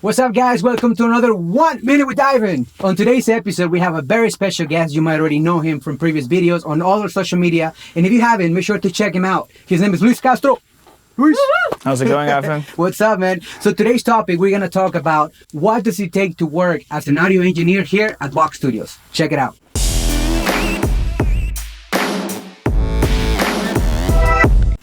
What's up, guys? Welcome to another 1 Minute with Ivan. On today's episode, we have a very special guest. You might already know him from previous videos on all our social media. And if you haven't, make sure to check him out. His name is Luis Castro. Luis. How's it going, Ivan? What's up, man? So today's topic, we're going to talk about what does it take to work as an audio engineer here at Voxx Studios. Check it out.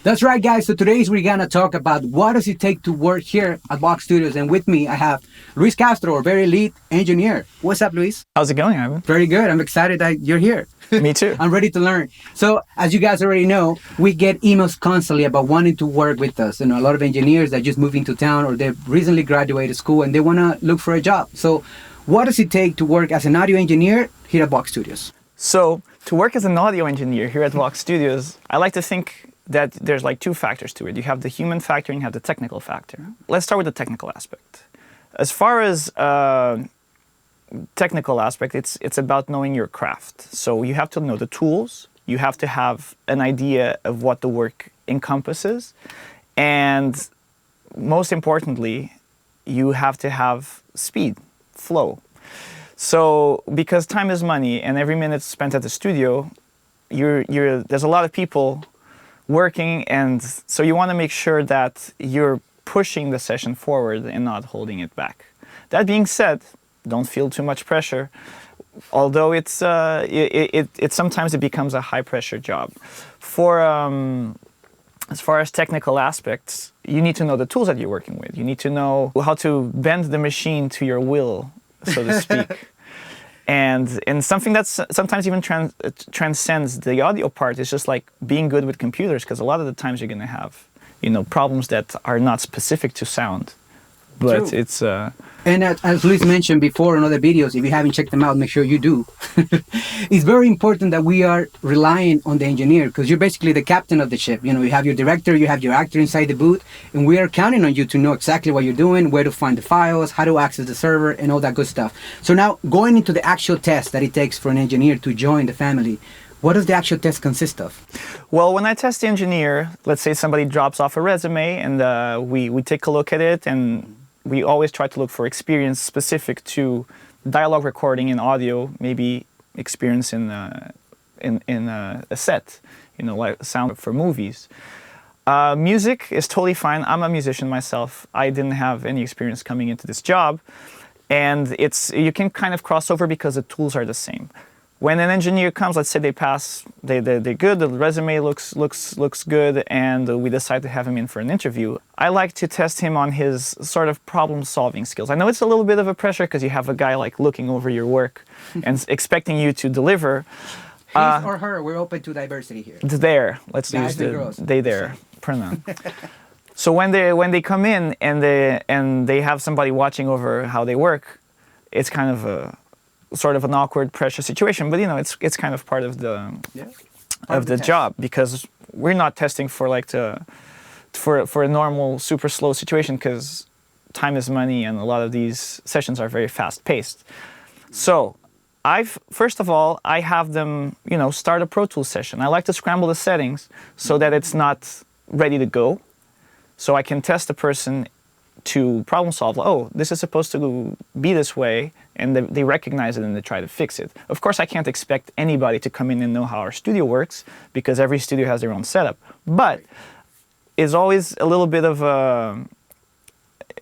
That's right, guys. So today we're going to talk about what does it take to work here at Voxx Studios. And with me, I have Luis Castro, our very elite engineer. What's up, Luis? How's it going, Ivan? Very good. I'm excited that you're here. Me too. I'm ready to learn. So as you guys already know, we get emails constantly about wanting to work with us. You know, a lot of engineers that just moved into town or they've recently graduated school and they want to look for a job. So what does it take to work as an audio engineer here at Voxx Studios? So to work as an audio engineer here at Voxx Studios, I like to think that there's like two factors to it. You have the human factor and you have the technical factor. Let's start with the technical aspect. As far as technical aspect, it's about knowing your craft. So you have to know the tools, you have to have an idea of what the work encompasses, and most importantly, you have to have speed, flow. So because time is money and every minute spent at the studio, there's a lot of people working, and so you want to make sure that you're pushing the session forward and not holding it back. That being said, don't feel too much pressure, although it sometimes it becomes a high pressure job. For as far as technical aspects, you need to know the tools that you're working with. You need to know how to bend the machine to your will, so to speak. And something that's sometimes even transcends the audio part is just like being good with computers, because a lot of the times you're going to have, problems that are not specific to sound. But True. It's... And as Luis mentioned before in other videos, if you haven't checked them out, make sure you do. It's very important that we are relying on the engineer, because you're basically the captain of the ship. You have your director, you have your actor inside the booth, and we are counting on you to know exactly what you're doing, where to find the files, how to access the server, and all that good stuff. So now, going into the actual test that it takes for an engineer to join the family, what does the actual test consist of? Well, when I test the engineer, let's say somebody drops off a resume, and we take a look at it, and we always try to look for experience specific to dialogue recording and audio, maybe experience in a set, like sound for movies. Music is totally fine. I'm a musician myself. I didn't have any experience coming into this job, and you can kind of cross over because the tools are the same. When an engineer comes, let's say they pass, they're good, the resume looks good, and we decide to have him in for an interview. I like to test him on his sort of problem-solving skills. I know it's a little bit of a pressure because you have a guy like looking over your work and expecting you to deliver. His or her, we're open to diversity here. Let's Guys use the girls. they pronoun. So when they come in and they have somebody watching over how they work, it's kind of a sort of an awkward pressure situation, but it's kind of part of the job, because we're not testing for for a normal super slow situation, because time is money and a lot of these sessions are very fast paced. So first of all, I have them start a Pro Tools session. I like to scramble the settings so that it's not ready to go, so I can test the person to problem solve. Oh, this is supposed to be this way, and they recognize it and they try to fix it. Of course, I can't expect anybody to come in and know how our studio works, because every studio has their own setup. But it's always a little bit of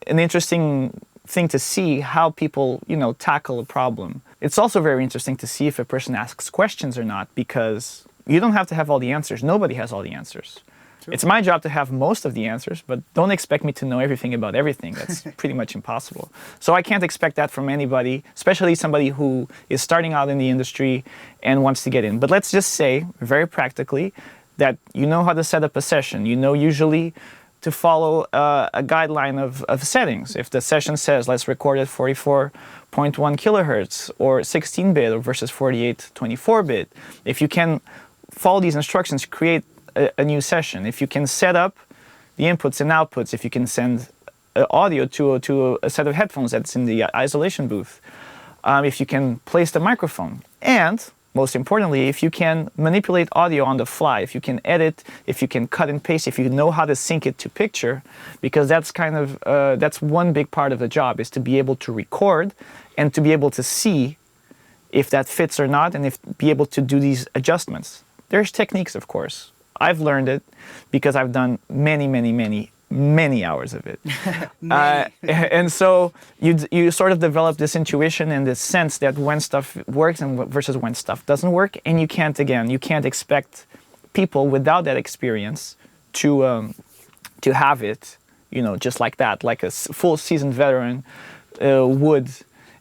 an interesting thing to see how people, tackle a problem. It's also very interesting to see if a person asks questions or not, because you don't have to have all the answers. Nobody has all the answers. It's my job to have most of the answers, but don't expect me to know everything about everything. That's pretty much impossible. So I can't expect that from anybody, especially somebody who is starting out in the industry and wants to get in. But let's just say, very practically, that you know how to set up a session. You know usually to follow a guideline of settings. If the session says, let's record at 44.1 kilohertz or 16-bit versus 48/24-bit, if you can follow these instructions, create a new session. If you can set up the inputs and outputs, if you can send audio to a set of headphones that's in the isolation booth, if you can place the microphone, and most importantly, if you can manipulate audio on the fly, if you can edit, if you can cut and paste, if you know how to sync it to picture, because that's kind of, that's one big part of the job, is to be able to record and to be able to see if that fits or not, and be able to do these adjustments. There's techniques, of course. I've learned it because I've done many hours of it. And so you sort of develop this intuition and this sense that when stuff works and versus when stuff doesn't work. And you can't expect people without that experience to have it, just like that, like a full seasoned veteran would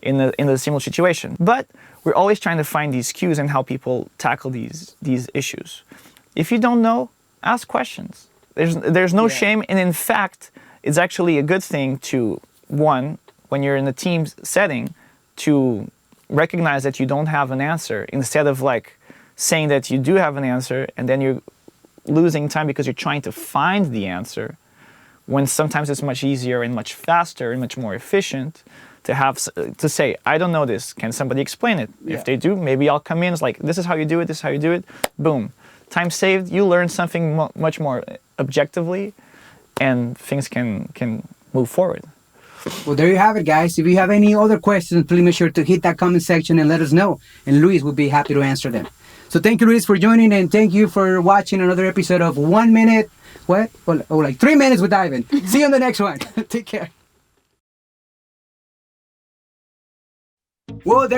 in a similar situation. But we're always trying to find these cues and how people tackle these issues. If you don't know, ask questions. There's no shame, and in fact, it's actually a good thing to, one, when you're in a team setting, to recognize that you don't have an answer, instead of like saying that you do have an answer, and then you're losing time because you're trying to find the answer, when sometimes it's much easier and much faster and much more efficient to say, I don't know this, can somebody explain it? Yeah. If they do, maybe I'll come in, it's like, this is how you do it, this is how you do it, boom. Time saved, you learn something much more objectively, and things can move forward. Well, there you have it, guys. If you have any other questions, please make sure to hit that comment section and let us know, and Luis will be happy to answer them. So thank you, Luis, for joining, and thank you for watching another episode of 1 minute, like 3 minutes with Ivan. See you on the next one. Take care. Well, there